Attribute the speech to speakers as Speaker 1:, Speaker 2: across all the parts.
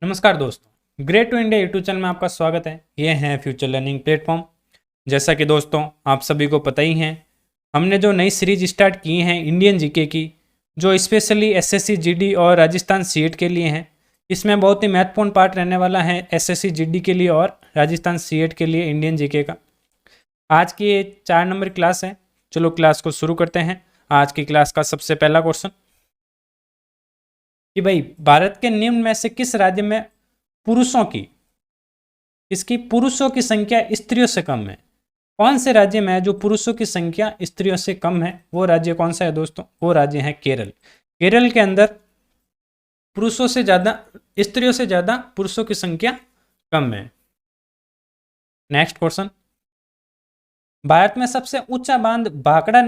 Speaker 1: नमस्कार दोस्तों, great to India YouTube channel में आपका स्वागत है। ये है फ्यूचर लर्निंग प्लेटफॉर्म। जैसा कि दोस्तों आप सभी को पता ही है, हमने जो नई सीरीज स्टार्ट की है इंडियन जीके की, जो स्पेशली एसएससी जीडी और राजस्थान सीएट के लिए हैं। इसमें बहुत ही महत्वपूर्ण पार्ट रहने वाला है एसएससी जीडी के लिए और राजस्थान सीएट के लिए इंडियन जीके का। आज की ये 4 नंबर क्लास है। चलो क्लास को शुरू करते हैं। आज की क्लास का सबसे पहला क्वेश्चन कि भाई भारत के निम्न में से किस राज्य में पुरुषों की संख्या स्त्रियों से कम है। कौन से राज्य में है जो पुरुषों की संख्या स्त्रियों से कम है? वो राज्य कौन सा है दोस्तों? वो राज्य है केरल। केरल के अंदर स्त्रियों से ज्यादा पुरुषों की संख्या कम है। नेक्स्ट क्वेश्चन, भारत में सबसे ऊंचा बांध भाखड़ा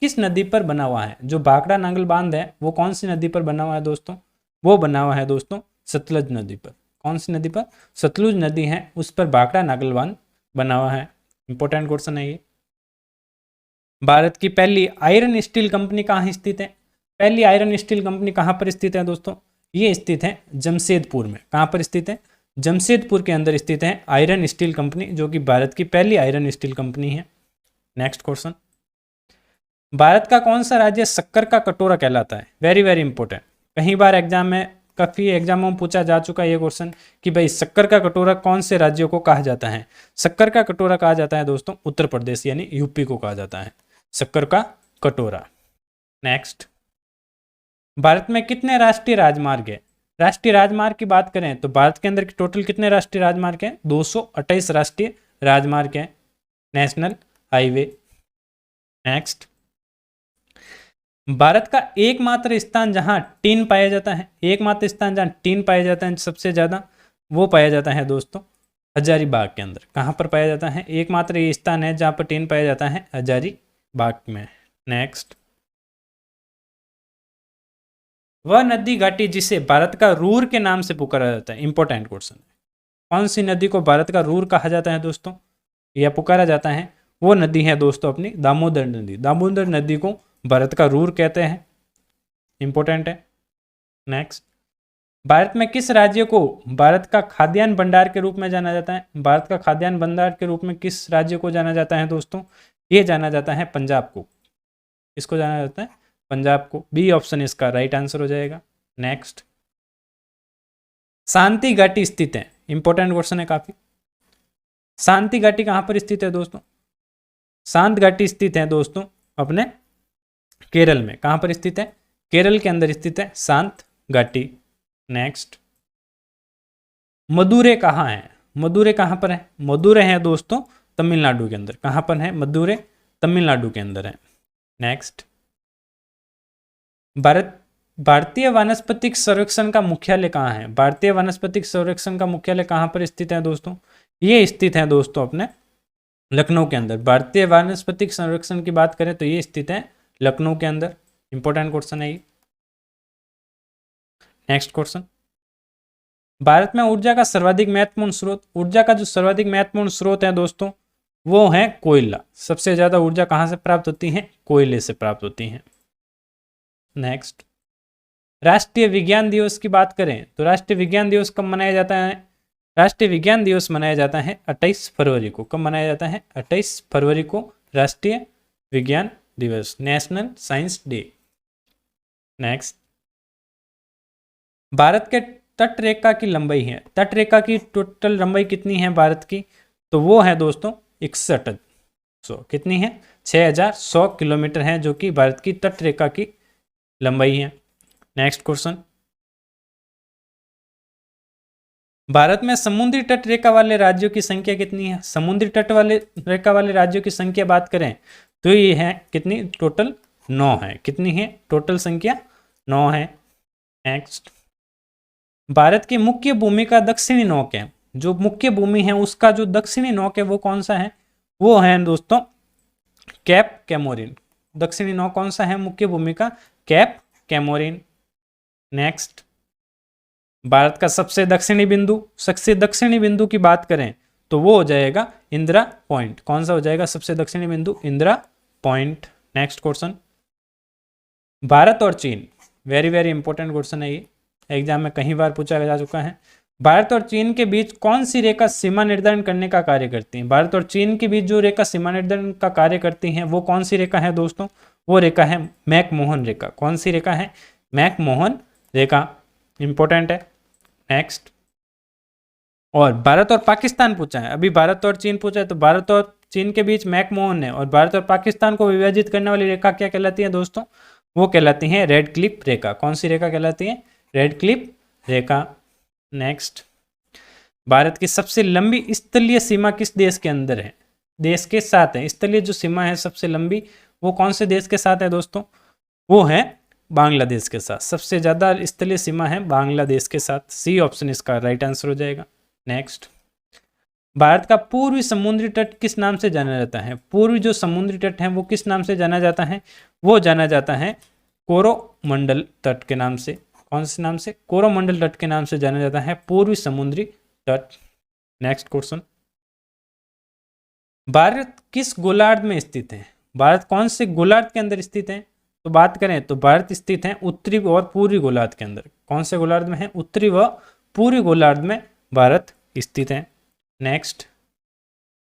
Speaker 1: किस नदी पर बना हुआ है? जो भाखड़ा नांगल बांध है वो कौन सी नदी पर बना हुआ है दोस्तों? वो बना हुआ है दोस्तों सतलुज नदी पर। कौन सी नदी पर? सतलुज नदी है, उस पर भाखड़ा नांगल बांध बना हुआ है। इंपॉर्टेंट क्वेश्चन है ये। भारत की पहली आयरन स्टील कंपनी कहाँ स्थित है? पहली आयरन स्टील कंपनी कहाँ पर स्थित है दोस्तों? ये स्थित है जमशेदपुर में। कहाँ पर स्थित है? जमशेदपुर के अंदर स्थित है आयरन स्टील कंपनी, जो कि भारत की पहली आयरन स्टील कंपनी है। नेक्स्ट क्वेश्चन, भारत का कौन सा राज्य शक्कर का कटोरा कहलाता है? Very very important. कई बार एग्जाम में, काफ़ी एग्जामों में पूछा जा चुका है ये क्वेश्चन कि भाई शक्कर का कटोरा कौन से राज्यों को कहा जाता है? शक्कर का कटोरा कहा जाता है दोस्तों उत्तर प्रदेश यानी यूपी को कहा जाता है शक्कर का कटोरा। नेक्स्ट, भारत में कितने राष्ट्रीय राजमार्ग है? राष्ट्रीय राजमार्ग की बात करें तो भारत के अंदर टोटल कितने राष्ट्रीय राजमार्ग हैं? 228 राष्ट्रीय राजमार्ग हैं, नेशनल हाईवे। नेक्स्ट, भारत का एकमात्र स्थान जहां टीन पाया जाता है, एकमात्र स्थान जहां टीन पाया जाता है सबसे ज्यादा, वो पाया जाता है दोस्तों हजारीबाग के अंदर। कहां पर पाया जाता है? एकमात्र ये स्थान है जहां पर टीन पाया जाता है, हजारीबाग में। नेक्स्ट, वह नदी घाटी जिसे भारत का रूर के नाम से पुकारा जाता है। इंपॉर्टेंट क्वेश्चन है। कौन सी नदी को भारत का रूर कहा जाता है दोस्तों, या पुकारा जाता है? वो नदी है दोस्तों अपनी दामोदर नदी। दामोदर नदी को भारत का रूर कहते हैं। इंपॉर्टेंट है। नेक्स्ट, भारत में किस राज्य को भारत का खाद्यान्न भंडार के रूप में जाना जाता है? भारत का खाद्यान्न भंडार के रूप में किस राज्य को जाना जाता है दोस्तों? ये जाना जाता है पंजाब को। इसको जाना जाता है पंजाब को। बी ऑप्शन इसका राइट आंसर हो जाएगा। नेक्स्ट, शांति घाटी स्थित है। इंपॉर्टेंट क्वेश्चन है काफी। शांति घाटी कहां पर स्थित है दोस्तों? शांत घाटी स्थित है दोस्तों अपने केरल में। कहां पर स्थित है? केरल के अंदर स्थित है शांत घाटी। नेक्स्ट, मदुरै कहाँ है? मदुरै कहां पर है? मदुरै है दोस्तों तमिलनाडु के अंदर। कहां पर है? मदुरै तमिलनाडु के अंदर है। नेक्स्ट, भारतीय वानस्पतिक सर्वेक्षण का मुख्यालय कहाँ है? भारतीय वानस्पतिक सर्वेक्षण का मुख्यालय कहां पर स्थित है दोस्तों? ये स्थित है दोस्तों अपने लखनऊ के अंदर। भारतीय वानस्पतिक संरक्षण की बात करें तो ये स्थित है लखनऊ के अंदर। इंपॉर्टेंट क्वेश्चन है ये। नेक्स्ट क्वेश्चन, भारत में ऊर्जा का सर्वाधिक महत्वपूर्ण स्रोत, ऊर्जा का जो सर्वाधिक महत्वपूर्ण स्रोत है दोस्तों वो है कोयला। सबसे ज्यादा ऊर्जा कहां से प्राप्त होती है? कोयले से प्राप्त होती है। नेक्स्ट, राष्ट्रीय विज्ञान दिवस की बात करें तो राष्ट्रीय विज्ञान दिवस कब मनाया जाता है? राष्ट्रीय विज्ञान दिवस मनाया जाता है 28 फरवरी को। कब मनाया जाता है? 28 फरवरी को राष्ट्रीय विज्ञान दिवस, national science day. Next, Bharat के तट रेखा की लंबाई है, तट रेखा की टोटल लंबाई कितनी है भारत की? तो वो है दोस्तों 6100। कितनी है? 6100 किलोमीटर है, जो कि भारत की तट रेखा की लंबाई है। नेक्स्ट क्वेश्चन, भारत में समुद्री तट रेखा वाले राज्यों की संख्या कितनी है? समुद्री तट वाले रेखा वाले राज्यों की संख्या बात करें तो ये है कितनी? टोटल 9 है। कितनी है? टोटल संख्या 9 है। नेक्स्ट, भारत की मुख्य भूमि का दक्षिणी नोक है, जो मुख्य भूमि है उसका जो दक्षिणी नोक है वो कौन सा है? वो है दोस्तों कैप कैमोरिन। दक्षिणी नोक कौन सा है मुख्य भूमि का? Cap Comorin. नेक्स्ट, भारत का सबसे दक्षिणी बिंदु की बात करें तो वो हो जाएगा इंदिरा पॉइंट। कौन सा हो जाएगा सबसे दक्षिणी बिंदु? Indira point. Next question, Bharat और चीन, वेरी वेरी इंपॉर्टेंट क्वेश्चन है ये एग्जाम में कई बार पूछा जा चुका है। भारत और चीन के बीच कौन सी रेखा सीमा निर्धारण करने का कार्य करती है? भारत और चीन के बीच जो रेखा सीमा निर्धारण का कार्य करती है वो कौन सी रेखा है दोस्तों? वो रेखा है मैकमोहन रेखा। कौन सी रेखा है? मैकमोहन रेखा। इंपॉर्टेंट है। नेक्स्ट, और भारत और पाकिस्तान पूछा है। अभी भारत और चीन पूछा है, तो भारत और चीन के बीच मैकमोहन है, और भारत और पाकिस्तान को विभाजित करने वाली रेखा क्या कहलाती है दोस्तों? वो कहलाती है रेड क्लिफ रेखा। कौन सी रेखा कहलाती है? रेड क्लिफ रेखा। नेक्स्ट, भारत की सबसे लंबी स्थलीय सीमा किस देश के अंदर है? देश के साथ है। स्थलीय जो सीमा है सबसे लंबी, वो कौन से देश के साथ है दोस्तों? वो है बांग्लादेश के साथ। सबसे ज्यादा स्थलीय सीमा है बांग्लादेश के साथ। सी ऑप्शन इसका राइट आंसर हो जाएगा। नेक्स्ट, भारत का पूर्वी समुद्री तट किस नाम से जाना जाता है? पूर्वी जो समुद्री तट है वो किस नाम से जाना जाता है? वो जाना जाता है कोरोमंडल तट के नाम से। कौन से नाम से? कोरोमंडल तट के नाम से जाना जाता है पूर्वी समुद्री तट। नेक्स्ट क्वेश्चन, भारत किस गोलार्ध में स्थित है? भारत कौन से गोलार्ध के अंदर स्थित है? तो बात करें तो भारत स्थित है उत्तरी और पूर्वी गोलार्ध के अंदर। कौन से गोलार्ध में है? उत्तरी व पूर्वी गोलार्ध में भारत स्थित है। नेक्स्ट,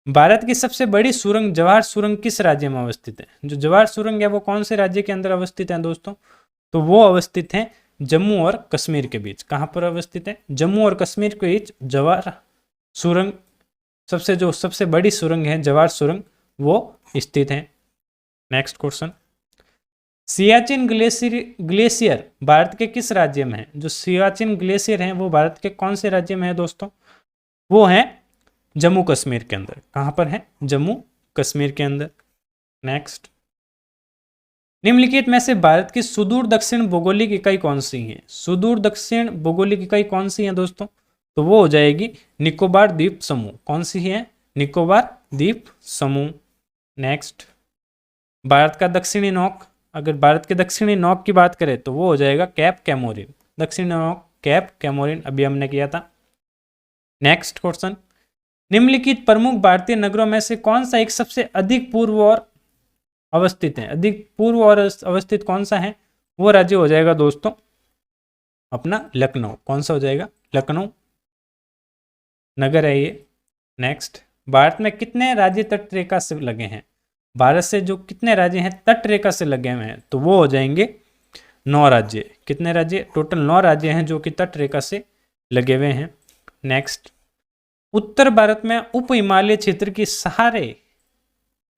Speaker 1: भारत की सबसे बड़ी सुरंग जवाहर सुरंग किस राज्य में अवस्थित है? जो जवाहर सुरंग है वो कौन से राज्य के अंदर अवस्थित है दोस्तों? तो वो अवस्थित है जम्मू और कश्मीर के बीच। कहाँ पर अवस्थित है? जम्मू और कश्मीर के बीच जवाहर सुरंग, सबसे बड़ी सुरंग है जवाहर सुरंग, वो स्थित है। Next question, Siachen glacier Bharat के किस राज्य में है? जो सियाचिन ग्लेशियर है वो भारत के कौन से राज्य में है दोस्तों? वो है जम्मू कश्मीर के अंदर। कहां पर है? जम्मू कश्मीर के अंदर। नेक्स्ट, निम्नलिखित में से भारत की सुदूर दक्षिण भौगोलिक इकाई कौन सी है? सुदूर दक्षिण भौगोलिक इकाई कौन सी है दोस्तों? तो वो हो जाएगी निकोबार द्वीप समूह। कौन सी है? निकोबार द्वीप समूह। नेक्स्ट, भारत का दक्षिणी नौक, अगर भारत के दक्षिणी नौक की बात करें तो वो हो जाएगा कैप कैमोरिन। दक्षिणी नौक कैप कैमोरिन, अभी हमने किया था। नेक्स्ट क्वेश्चन, निम्नलिखित प्रमुख भारतीय नगरों में से कौन सा एक सबसे अधिक पूर्व और अवस्थित है? अधिक पूर्व और अवस्थित कौन सा है? वो राज्य हो जाएगा दोस्तों अपना लखनऊ। कौन सा हो जाएगा? लखनऊ नगर है ये। नेक्स्ट, भारत में कितने राज्य तट रेखा से लगे हैं? भारत से जो कितने राज्य हैं तट रेखा से लगे हुए हैं? तो वो हो जाएंगे 9 राज्य। कितने राज्य? टोटल 9 राज्य हैं जो कि तट रेखा से लगे हुए हैं। नेक्स्ट, उत्तर भारत में उप हिमालय क्षेत्र की सहारे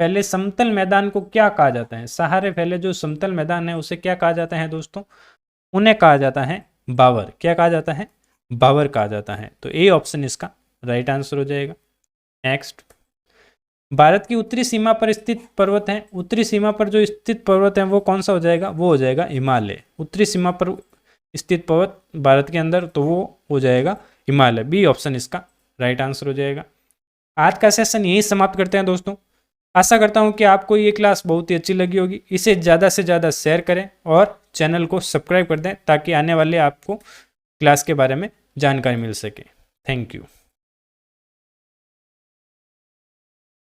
Speaker 1: फैले समतल मैदान को क्या कहा जाता है? सहारे फैले जो समतल मैदान है उसे क्या कहा जाता है दोस्तों? उन्हें कहा जाता है बावर। क्या कहा जाता है? बावर कहा जाता है। तो ए ऑप्शन इसका राइट आंसर हो जाएगा। नेक्स्ट, भारत की उत्तरी सीमा पर स्थित पर्वत है। उत्तरी सीमा पर जो स्थित पर्वत है वो कौन सा हो जाएगा? वो हो जाएगा हिमालय। उत्तरी सीमा पर स्थित पर्वत भारत के अंदर, तो वो हो जाएगा हिमालय। बी ऑप्शन इसका राइट आंसर हो जाएगा। आज का सेशन यही समाप्त करते हैं दोस्तों। आशा करता हूं कि आपको ये क्लास बहुत ही अच्छी लगी होगी। इसे ज़्यादा से ज़्यादा शेयर करें और चैनल को सब्सक्राइब कर दें ताकि आने वाले आपको क्लास के बारे में जानकारी मिल सके। Thank you.